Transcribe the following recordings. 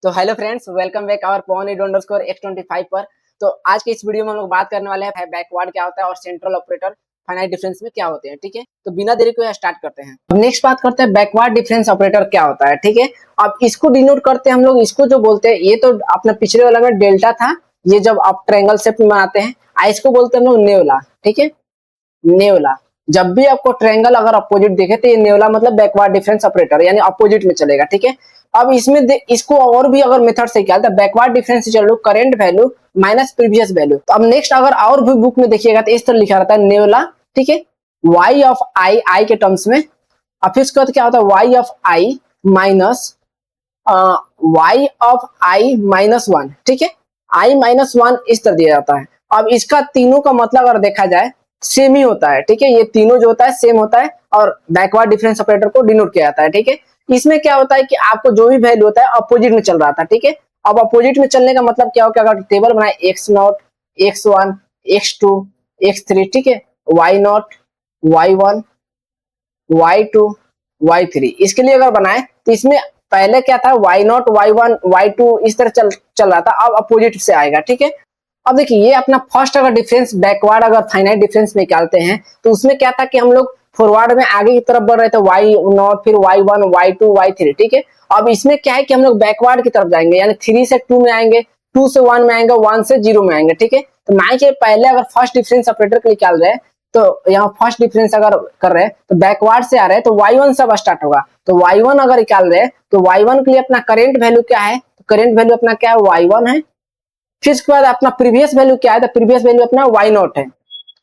तो hello friends, welcome back our pwn_x25 पर। तो आज के इस वीडियो में हम लोग बात करने वाले हैं बैकवर्ड क्या होता है और सेंट्रल ऑपरेटर फाइनाइट डिफरेंस में क्या होते हैं। ठीक है, तो बिना देरी को स्टार्ट करते हैं। अब नेक्स्ट बात करते हैं बैकवर्ड डिफरेंस ऑपरेटर क्या होता है। ठीक है, अब इसको डिनोट करते हैं हम लोग, इसको जो बोलते हैं, ये तो अपने पिछले वाला में डेल्टा था, ये जब आप ट्रायंगल शेप में बनाते हैं, इसको बोलते हैं हम लोग नेवला। ठीक है, नेवला। जब भी आपको ट्रायंगल अगर अपोजिट दिखे तो ये नेवला मतलब बैकवर्ड डिफरेंस ऑपरेटर, यानी अपोजिट में चलेगा। ठीक है, अब इसमें इसको और भी अगर मेथड से क्या बैकवर्ड डिफरेंस चलो current value minus previous value. तो अब नेक्स्ट अगर और भी बुक में देखिएगा तो इस तरह लिखा रहता है नेवला। ठीक है, y ऑफ आई के टर्म्स में। अब फिर उसके बाद क्या होता है y of I minus y of I minus 1। ठीक है, i माइनस 1 इस तरह दिया जाता है। अब इसका तीनों का मतलब अगर देखा जाए सेम ही होता है। ठीक है, ये तीनों जो होता है सेम होता है और बैकवर्ड डिफरेंस ऑपरेटर को डिनोट किया जाता है। ठीक है, इसमें क्या होता है कि आपको जो भी वैल्यू होता है अपोजिट में चल रहा था। ठीक है, अब अपोजिट में चलने का मतलब क्या हो कि अगर टेबल बनाए x0, x1, x2, x3, ठीक है, y0, y1, y2, y3, इसके लिए अगर बनाए तो इसमें पहले क्या था y0, y1, y2 इस तरह चल रहा था, अब अपोजिट से आएगा। ठीक है, अब देखिए ये अपना फर्स्ट अगर डिफरेंस बैकवर्ड अगर फाइनाइट डिफरेंस निकालते हैं तो उसमें क्या था कि हम लोग फॉरवर्ड में आगे की तरफ बढ़ रहे थे y0, फिर y1, y2, y3। ठीक है, अब इसमें क्या है कि हम लोग बैकवर्ड की तरफ जाएंगे, यानी 3 से 2 में आएंगे, 2 से 1 में आएंगे, 1 से 0 में आएंगे। ठीक है, तो मान के पहले अगर फर्स्ट डिफरेंस ऑपरेटर को निकाल रहे हैं तो यहाँ फर्स्ट डिफरेंस अगर कर रहे हैं तो बैकवर्ड से आ रहे हैं तो y1 से अब स्टार्ट होगा। तो y1 अगर निकाल रहे हैं तो y1 के लिए अपना करेंट वैल्यू क्या है, तो करेंट वैल्यू अपना क्या है y1 है। फिर उसके बाद अपना प्रीवियस वैल्यू क्या है, तो प्रीवियस वैल्यू अपना y0 है।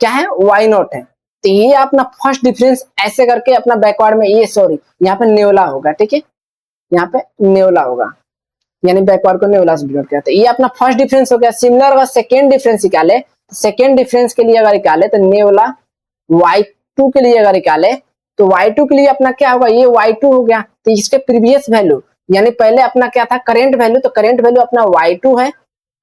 क्या है, y0 है। तो ये अपना फर्स्ट डिफरेंस ऐसे करके अपना बैकवर्ड में ये यहाँ पे नेवला होगा। ठीक है, यहाँ पे नेवला होगा, यानी बैकवर्ड को नेवला से डिनोट करते हैं। ये अपना फर्स्ट डिफरेंस हो गया। सिमिलर अगर सेकेंड डिफरेंस निकाले तो सेकेंड डिफरेंस के लिए अगर निकाले तो नेवला y2 के लिए अगर निकाले तो y2 के लिए अपना क्या होगा, ये y2 हो गया। तो इसके प्रीवियस वैल्यू यानी पहले अपना क्या था करेंट वैल्यू, तो करेंट वैल्यू अपना y2 है।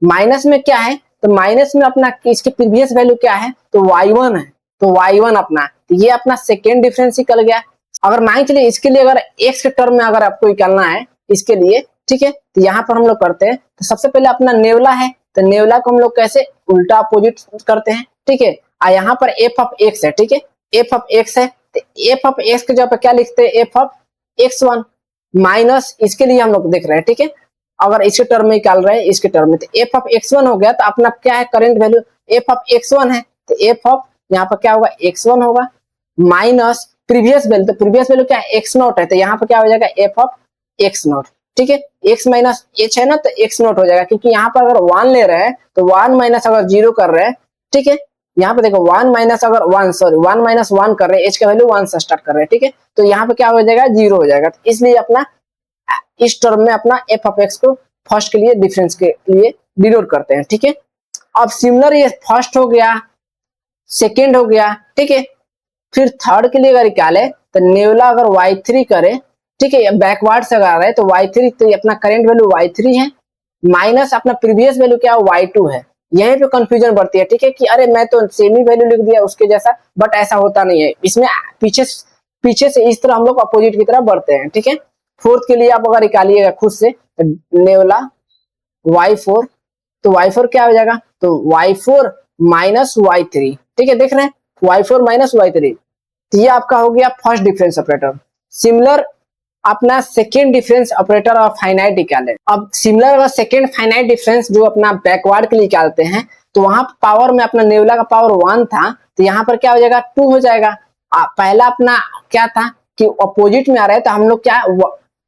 माइनस में क्या है, तो माइनस में अपना इसके प्रीवियस वैल्यू क्या है, तो y1 है। तो y1 अपना, तो ये अपना सेकेंड डिफरेंस निकल गया। अगर मान चलिए इसके लिए अगर x के टर्म में अगर आपको निकालना है इसके लिए, ठीक है, तो यहाँ पर हम लोग करते हैं तो सबसे पहले अपना नेवला है, तो नेवला को हम लोग कैसे उल्टा अपोजिट करते हैं। ठीक है, यहाँ पर f ऑफ x है। ठीक है, f ऑफ x है, तो f ऑफ x के जगह पे क्या लिखते हैं, f ऑफ x1 माइनस इसके लिए हम लोग देख रहे हैं। ठीक है, अगर इसके टर्म में निकाल रहे हैं इसके टर्म में, तो f ऑफ x1 हो गया। तो अपना क्या है current value f of x1 है, तो f ऑफ यहाँ पर क्या होगा x1 होगा माइनस प्रीवियस वैल्यू, तो प्रीवियस वैल्यू क्या है x0 है, तो यहाँ पर क्या हो जाएगा f ऑफ x0। ठीक है, x माइनस h है ना, तो x0 हो जाएगा, क्योंकि यहाँ पर अगर 1 ले रहे हैं तो 1 माइनस अगर 0 कर रहे हैं। ठीक है, यहाँ पे देखो 1 माइनस अगर 1 माइनस 1 कर रहे हैं, h का वैल्यू 1 से स्टार्ट कर रहे हैं। ठीक है, तो यहाँ पे क्या हो जाएगा 0 हो जाएगा। तो इसलिए अपना इस टर्म में अपना f ऑफ x को फर्स्ट के लिए डिफरेंस के लिए डिनोट करते हैं। ठीक है, अब सिमिलर ये फर्स्ट हो गया, सेकेंड हो गया। ठीक है, फिर थर्ड के लिए अगर निकाले तो नेवला अगर y3 करे, ठीक है, बैकवर्ड से अगर आ रहे हैं तो y3, तो अपना करेंट वैल्यू y3 है माइनस अपना प्रीवियस वैल्यू क्या है y2 है। यहीं पे कंफ्यूजन बढ़ती है। ठीक है, कि अरे मैं तो सेम ही वैल्यू लिख दिया उसके जैसा, बट ऐसा होता नहीं है। इसमें पीछे से इस तरह हम लोग अपोजिट की तरफ बढ़ते हैं। ठीक है, फोर्थ के लिए आप अगर निकालिएगा खुद से तो नेवला y4, तो y4 क्या हो जाएगा, तो y4 माइनस y3। ठीक है, देख रहे हैं y4 माइनस y3, तो ये आपका हो गया फर्स्ट डिफरेंस ऑपरेटर। सिमिलर अपना सेकेंड डिफरेंस ऑपरेटर और फाइनाइट निकाले। अब सिमिलर अगर सेकेंड फाइनाइट डिफरेंस जो अपना बैकवर्ड के लिए निकालते हैं तो वहां पावर में अपना नेवला का पावर 1 था, तो यहाँ पर क्या हो जाएगा 2 हो जाएगा। पहला अपना क्या था कि अपोजिट में आ रहे हैं, तो हम लोग क्या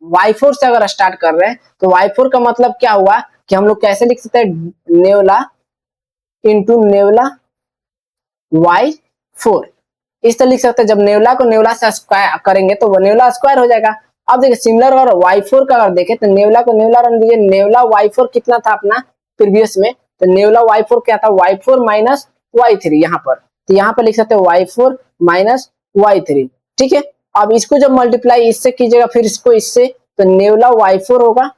y4 से अगर स्टार्ट कर रहे हैं तो y4 का मतलब क्या हुआ कि हम लोग कैसे लिख सकते हैं, नेवला इंटू नेवला y4 इस तरह लिख सकते हैं। जब नेवला को नेवला से स्क्वायर करेंगे तो वो नेवला स्क्वायर हो जाएगा। अब देखिए सिमिलर और y4 का अगर देखें तो नेवला को नेवला रन दीजिए, नेवला y4 कितना था अपना प्रीवियस में, तो नेवला y4 क्या था y4 माइनस y3 यहाँ पर, तो यहाँ पर लिख सकते हैं y4 माइनस y3। ठीक है, अब इसको जब मल्टीप्लाई इससे कीजिएगा फिर इसको इससे, तो नेवला y4 होगा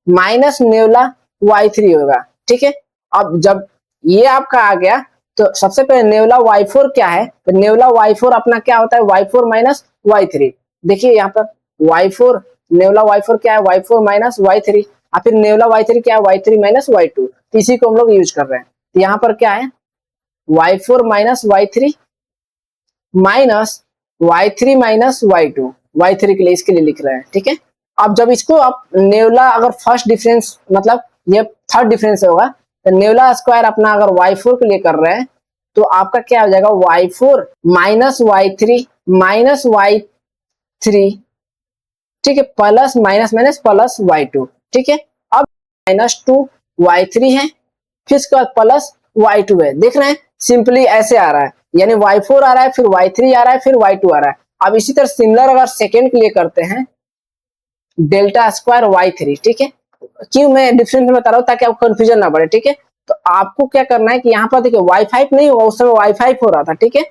माइनस नेवला y3 होगा। ठीक है, अब जब ये आपका आ गया तो सबसे पहले नेवला y4 क्या है, तो नेवला y4 अपना क्या होता है y4 माइनस y3। देखिए यहाँ पर y4 नेवला y4 क्या है y4 माइनस y3, और फिर नेवला y3 क्या है, y3 माइनस y2, तो इसी को हम लोग यूज कर रहे हैं। तो यहाँ पर क्या है, y4 minus y3 minus y3 minus y2, y3 के लिए इसके लिए लिख रहे हैं, ठीक है। अब जब इसको आप नेवला अगर फर्स्ट डिफरेंस मतलब ये थर्ड डिफरेंस होगा, तो नेवला स्क्वायर अपना अगर y4 के लिए कर रहे हैं तो आपका क्या हो जाएगा, y4 minus y3 minus y3, ठीक है, plus minus minus plus y2, ठीक है। अब माइनस 2 y3 है, फिर इसके बाद प्लस y2 है, देख रहे हैं सिंपली ऐसे आ रहा है, यानी y4 आ रहा है, फिर y3 आ रहा है, फिर y2 आ रहा है। अब इसी तरह सिमिलर अगर सेकेंड के लिए करते हैं, डेल्टा स्क्वायर y3, ठीक है। क्यों मैं डिफरेंस में बता रहा हूँ, ताकि आपको कंफ्यूजन ना बढ़े, ठीक है। तो आपको क्या करना है कि यहाँ पर देखिए y5 नहीं होगा, उस समय y5 हो रहा था, ठीक है।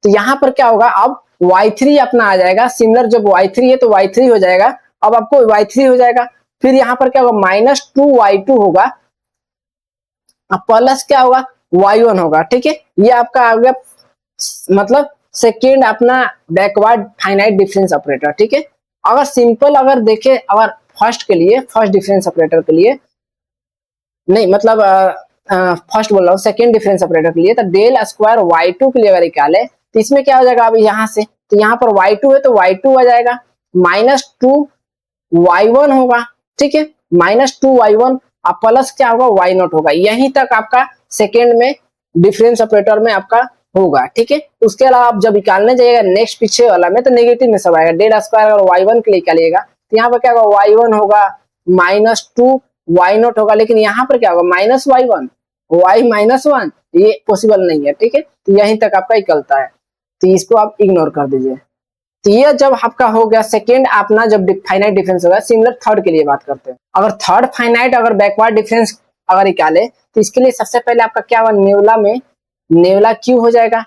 तो यहाँ पर क्या होगा, अब y3 अपना आ जाएगा, सिमिलर जब y3 है तो y3 हो जाएगा, अब आपको y3 हो जाएगा, फिर यहाँ पर क्या होगा, माइनस 2y2 होगा, अब प्लस क्या होगा, y1 होगा, ठीक है। ये आपका आ गया मतलब सेकेंड अपना बैकवर्ड फाइनाइट डिफरेंस ऑपरेटर, ठीक है। अगर सिंपल अगर देखे, अगर फर्स्ट के लिए, फर्स्ट डिफरेंस ऑपरेटर के लिए नहीं, मतलब फर्स्ट बोल रहा हूँ, सेकेंड डिफरेंस ऑपरेटर के लिए, तो डेल स्क्वायर y2 के लिए अगर निकाले तो इसमें क्या हो जाएगा, अभी यहाँ से तो यहाँ पर y2 है तो y2 आ जाएगा, माइनस 2y1 होगा, ठीक है, माइनस 2y1, और प्लस क्या होगा, y0 होगा। यहीं तक आपका सेकेंड में डिफरेंस ऑपरेटर में आपका होगा, ठीक है। उसके अलावा आप जब निकालने जाइएगा नेक्स्ट पीछे वाला में, तो नेगेटिव में सब आएगा। डेल स्क्वायर अगर y1 के लिए निकालिएगा तो यहाँ पर क्या होगा, y1 होगा, माइनस 2y0 होगा, लेकिन यहाँ पर क्या होगा, माइनस y1, y माइनस 1, ये पॉसिबल नहीं है, ठीक है। तो यहीं तक आपका निकलता है, तो इसको आप इग्नोर कर दीजिए। तो ये जब आपका हो गया सेकेंड अपना जब फाइनाइट डिफरेंस होगा। सिमिलर थर्ड के लिए बात करते हैं, अगर थर्ड फाइनाइट अगर बैकवर्ड डिफरेंस अगर निकाले तो इसके लिए सबसे पहले आपका क्या होगा, नेवला में नेवला क्यू हो जाएगा,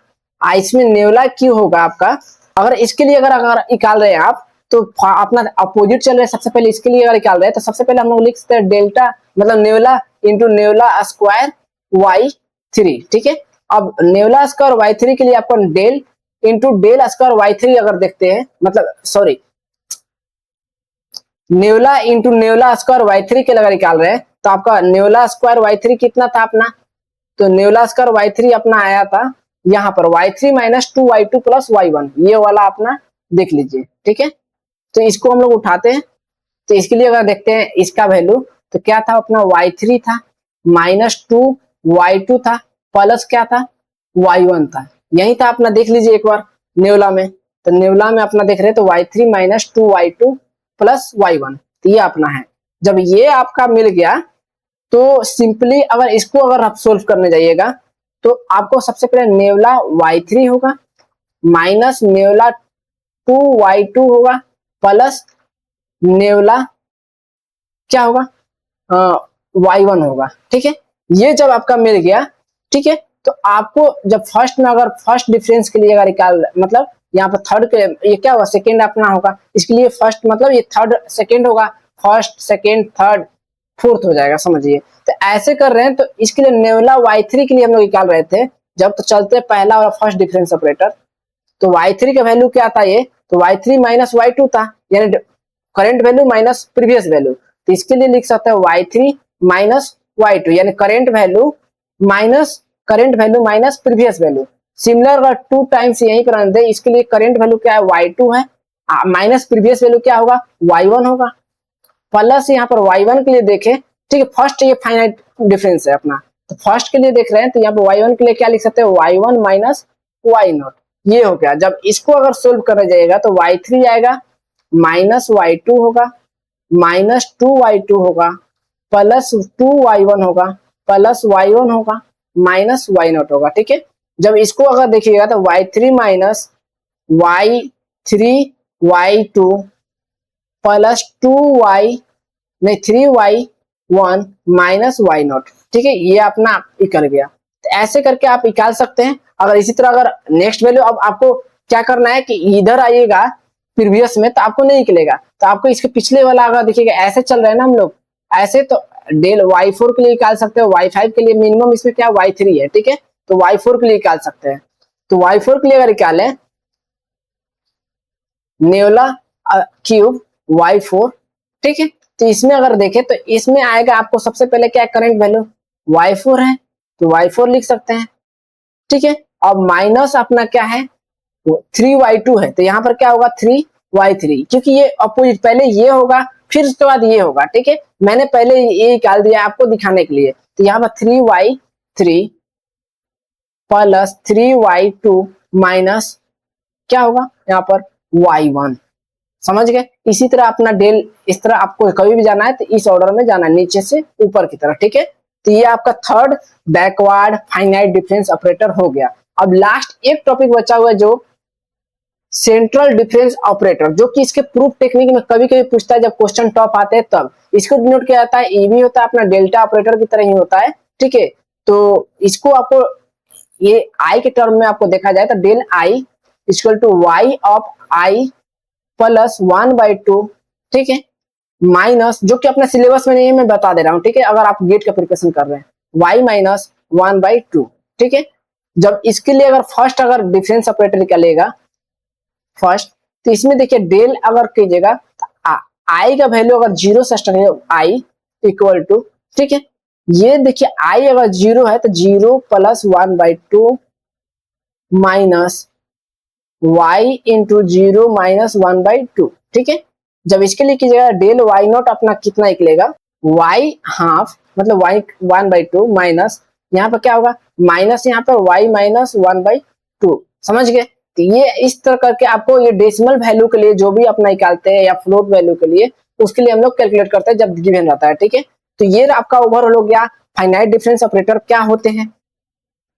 इसमें नेवला क्यू होगा आपका। अगर इसके लिए अगर निकाल रहे हैं आप तो अपना अपोजिट चल रहा है, सबसे पहले इसके लिए अगर निकाल रहे हैं तो सबसे पहले हम लोग लिख सकते हैं डेल्टा मतलब नेवला इंटू नेवला स्क्वायर y3, ठीक है। अब नेवला स्क्वायर y3 के लिए अपन del into del square y3 अगर देखते हैं, मतलब sorry, nabla into nabla square y3 के लिए अगर निकाल रहे हैं तो आपका नेवला स्क्वायर y3 कितना था अपना, तो नेवला स्क्वायर y3 अपना आया था यहाँ पर y3 minus 2y2 plus y1, ये वाला अपना देख लीजिए, ठीक है। तो इसको हम लोग उठाते हैं, तो इसके लिए अगर देखते हैं इसका वैल्यू तो क्या था अपना, y3 था, माइनस 2y2 था, प्लस क्या था, y1 था, यही था अपना, देख लीजिए एक बार नेवला में। तो नेवला में अपना देख रहे हैं तो y3 minus 2y2 plus y1, तो ये अपना है। जब ये आपका मिल गया तो सिंपली अगर इसको अगर आप सोल्व करने जाइएगा तो आपको सबसे पहले नेवला y3 होगा, माइनस नेवला 2y2 होगा, प्लस नेवला क्या होगा, y1 होगा, ठीक है। ये जब आपका मिल गया, ठीक है, तो आपको जब फर्स्ट में अगर फर्स्ट डिफरेंस के लिए अगर निकाल मतलब यहाँ पर थर्ड के ये क्या होगा, सेकेंड अपना होगा, इसके लिए फर्स्ट मतलब ये थर्ड सेकेंड होगा, फर्स्ट सेकेंड थर्ड फोर्थ हो जाएगा, समझिए। तो ऐसे कर रहे हैं, तो इसके लिए नेवला y3 के लिए हम लोग निकाल रहे थे जब, तो चलते पहला और फर्स्ट डिफरेंस ऑपरेटर, तो y3 का वैल्यू क्या था, ये तो y3 माइनस y2 था, यानी current value minus previous value, तो इसके लिए लिख सकते हैं y3 माइनस y2, यानी current value minus previous value. Similar अगर 2 टाइम्स यहीं पर आते, इसके लिए करंट वैल्यू क्या है, y2 है, माइनस प्रीवियस वैल्यू क्या होगा, y1 होगा, प्लस यहाँ पर y1 के लिए देखें, ठीक है, फर्स्ट ये फाइनाइट डिफरेंस है अपना, तो फर्स्ट के लिए देख रहे हैं तो यहाँ पर y1 के लिए क्या लिख सकते हैं, y1 माइनस y0, ये हो गया। जब इसको अगर सोल्व करने जाएगा तो y3 आएगा, माइनस y2 होगा, माइनस 2y2 होगा, प्लस 2y1 होगा, प्लस y1 होगा, माइनस y0 होगा, ठीक है। जब इसको अगर देखिएगा तो y3 minus y2 plus 3y1 minus y0, ठीक है, ये अपना निकल गया। तो ऐसे करके आप निकाल सकते हैं। अगर इसी तरह अगर नेक्स्ट वैल्यू, अब आपको क्या करना है कि इधर आइएगा प्रीवियस में तो आपको नहीं निकलेगा, तो आपको इसके पिछले वाला अगर देखिएगा, ऐसे चल रहा है ना हम लोग, ऐसे तो डेल y4 के लिए निकाल सकते हो, y5 के लिए मिनिमम इसमें क्या y3 है, ठीक है, तो y4 के लिए निकाल सकते हैं। तो y4 के लिए अगर निकालें नेवला क्यूब y4, ठीक है, तो इसमें अगर देखें तो इसमें आएगा आपको सबसे पहले क्या करंट वैल्यू y4 है, तो y4 लिख सकते हैं, ठीक है। अब माइनस अपना क्या है 3y2 है, तो यहाँ पर क्या होगा 3y3, क्योंकि ये अपोजिट, पहले ये होगा फिर उसके बाद ये होगा, ठीक है। मैंने पहले ये निकाल दिया आपको दिखाने के लिए। तो यहाँ पर 3y3 प्लस 3y2 माइनस क्या होगा यहाँ पर y1, समझ गए। इसी तरह अपना डेल, इस तरह आपको कभी भी जाना है तो इस ऑर्डर में जाना है, नीचे से ऊपर की तरफ, ठीक है। तो ये आपका third backward finite difference operator हो गया। अब लास्ट एक टॉपिक बचा हुआ है जो सेंट्रल डिफरेंस ऑपरेटर, जो कि इसके प्रूफ टेक्निक में कभी कभी पूछता है, जब क्वेश्चन टॉप आते हैं तब इसको डिनोट किया जाता है। ये भी होता है अपना डेल्टा ऑपरेटर की तरह ही होता है, ठीक है। तो इसको आपको ये आई के टर्म में आपको देखा जाए तो del I equal to Y of I plus 1/2, ठीक है, माइनस, जो कि अपने सिलेबस में नहीं है मैं बता दे रहा हूँ, ठीक है, अगर आप गेट का प्रिपरेशन कर रहे हैं, y माइनस 1/2, ठीक है। जब इसके लिए अगर फर्स्ट अगर डिफरेंस ऑपरेटर निकलेगा फर्स्ट, तो इसमें देखिए डेल अगर कीजिएगा आई का वैल्यू अगर 0 से स्टार्ट है, आई इक्वल टू, ठीक है, ये देखिए आई अगर 0 है तो 0 plus 1/2 minus y into 0 minus 1/2, ठीक है। जब इसके लिए कीजिएगा डेल y नॉट अपना कितना निकलेगा y हाफ, मतलब y 1/2 माइनस यहाँ पर क्या होगा माइनस यहाँ पर y माइनस 1/2, समझ गए। तो ये इस तरह करके आपको ये डेसिमल वैल्यू के लिए जो भी अपना निकालते हैं या फ्लोट वैल्यू के लिए, उसके लिए हम लोग कैलकुलेट करते हैं जब गिवन रहता है, ठीक है। तो ये आपका ओवरऑल हो गया फाइनाइट डिफरेंस ऑपरेटर क्या होते हैं,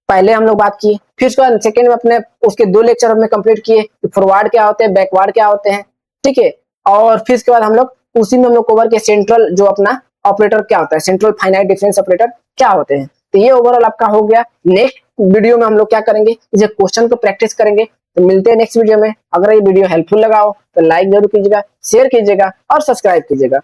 पहले हम लोग बात किए, फिर उसके बाद सेकंड में अपने उसके 2 लेक्चर हमने कंप्लीट किए, फॉरवर्ड क्या होते हैं, बैकवर्ड क्या होते हैं, ठीक है। और फिर उसके बाद हम लोग उसी में हम लोग कवर किए सेंट्रल जो अपना ऑपरेटर क्या होता है, सेंट्रल फाइनाइट डिफरेंस ऑपरेटर क्या होते हैं। तो ये ओवरऑल आपका हो गया। नेक्स्ट वीडियो में हम लोग क्या करेंगे, इसे क्वेश्चन को प्रैक्टिस करेंगे। तो मिलते हैं नेक्स्ट वीडियो में। अगर ये वीडियो हेल्पफुल लगा हो तो लाइक जरूर कीजिएगा, शेयर कीजिएगा और सब्सक्राइब कीजिएगा।